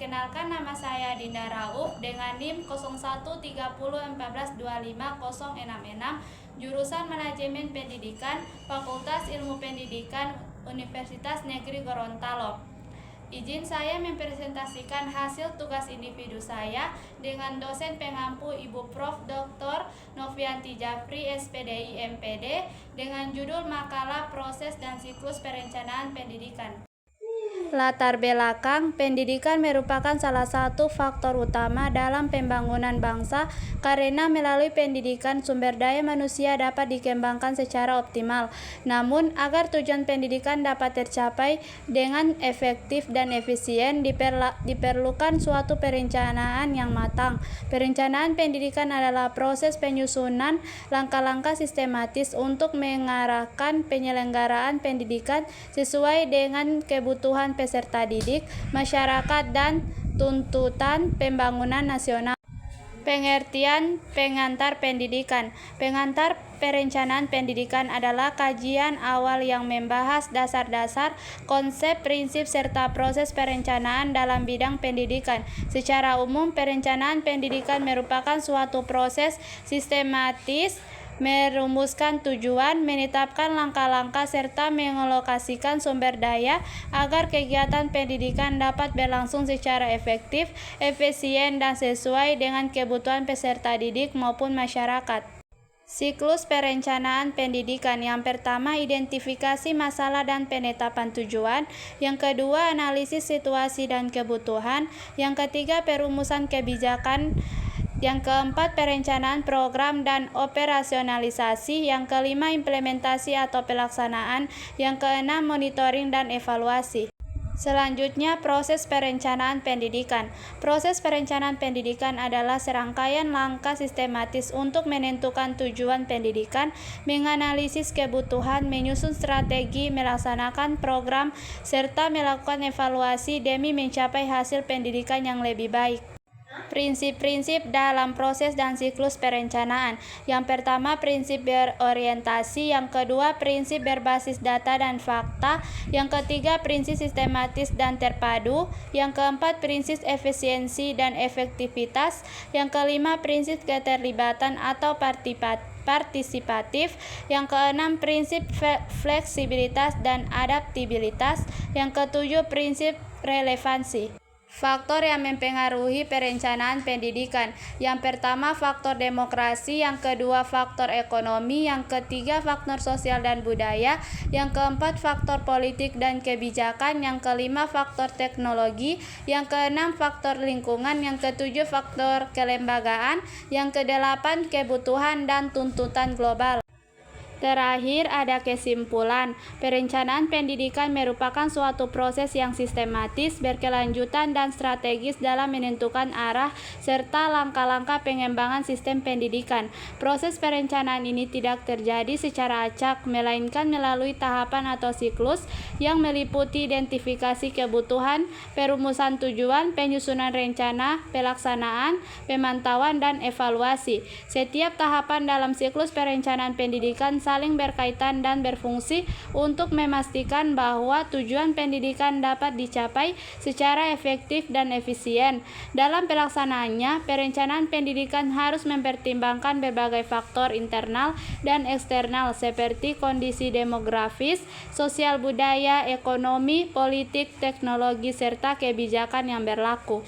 Perkenalkan, nama saya Dinda Rauf dengan NIM 013014250066, jurusan Manajemen Pendidikan, Fakultas Ilmu Pendidikan, Universitas Negeri Gorontalo. Izin saya mempresentasikan hasil tugas individu saya dengan dosen pengampu Ibu Prof. Dr. Novianti Japri, SPDI MPD, dengan judul makalah Proses dan Siklus Perencanaan Pendidikan. Latar belakang, pendidikan merupakan salah satu faktor utama dalam pembangunan bangsa karena melalui pendidikan sumber daya manusia dapat dikembangkan secara optimal. Namun, agar tujuan pendidikan dapat tercapai dengan efektif dan efisien, diperlukan suatu perencanaan yang matang. Perencanaan pendidikan adalah proses penyusunan langkah-langkah sistematis untuk mengarahkan penyelenggaraan pendidikan sesuai dengan kebutuhan peserta didik, masyarakat, dan tuntutan pembangunan nasional. Pengertian pengantar pendidikan. Pengantar perencanaan pendidikan adalah kajian awal yang membahas dasar-dasar, konsep, prinsip, serta proses perencanaan dalam bidang pendidikan. Secara umum, perencanaan pendidikan merupakan suatu proses sistematis merumuskan tujuan, menetapkan langkah-langkah, serta mengalokasikan sumber daya agar kegiatan pendidikan dapat berlangsung secara efektif, efisien, dan sesuai dengan kebutuhan peserta didik maupun masyarakat. Siklus perencanaan pendidikan. Yang pertama, identifikasi masalah dan penetapan tujuan. Yang kedua, analisis situasi dan kebutuhan. Yang ketiga, perumusan kebijakan. Yang keempat, perencanaan program dan operasionalisasi. Yang kelima, implementasi atau pelaksanaan. Yang keenam, monitoring dan evaluasi. Selanjutnya, proses perencanaan pendidikan. Proses perencanaan pendidikan adalah serangkaian langkah sistematis untuk menentukan tujuan pendidikan, menganalisis kebutuhan, menyusun strategi, melaksanakan program, serta melakukan evaluasi demi mencapai hasil pendidikan yang lebih baik. Prinsip-prinsip dalam proses dan siklus perencanaan. Yang pertama, prinsip berorientasi. Yang kedua, prinsip berbasis data dan fakta. Yang ketiga, prinsip sistematis dan terpadu. Yang keempat, prinsip efisiensi dan efektivitas. Yang kelima, prinsip keterlibatan atau partisipatif. Yang keenam, prinsip fleksibilitas dan adaptabilitas. Yang ketujuh, prinsip relevansi. Faktor yang mempengaruhi perencanaan pendidikan. Yang pertama, faktor demokrasi. Yang kedua, faktor ekonomi. Yang ketiga, faktor sosial dan budaya. Yang keempat, faktor politik dan kebijakan. Yang kelima, faktor teknologi. Yang keenam, faktor lingkungan. Yang ketujuh, faktor kelembagaan. Yang kedelapan, kebutuhan dan tuntutan global. Terakhir, ada kesimpulan. Perencanaan pendidikan merupakan suatu proses yang sistematis, berkelanjutan, dan strategis dalam menentukan arah serta langkah-langkah pengembangan sistem pendidikan. Proses perencanaan ini tidak terjadi secara acak, melainkan melalui tahapan atau siklus yang meliputi identifikasi kebutuhan, perumusan tujuan, penyusunan rencana, pelaksanaan, pemantauan, dan evaluasi. Setiap tahapan dalam siklus perencanaan pendidikan saling berkaitan dan berfungsi untuk memastikan bahwa tujuan pendidikan dapat dicapai secara efektif dan efisien. Dalam pelaksanaannya, perencanaan pendidikan harus mempertimbangkan berbagai faktor internal dan eksternal seperti kondisi demografis, sosial budaya, ekonomi, politik, teknologi, serta kebijakan yang berlaku.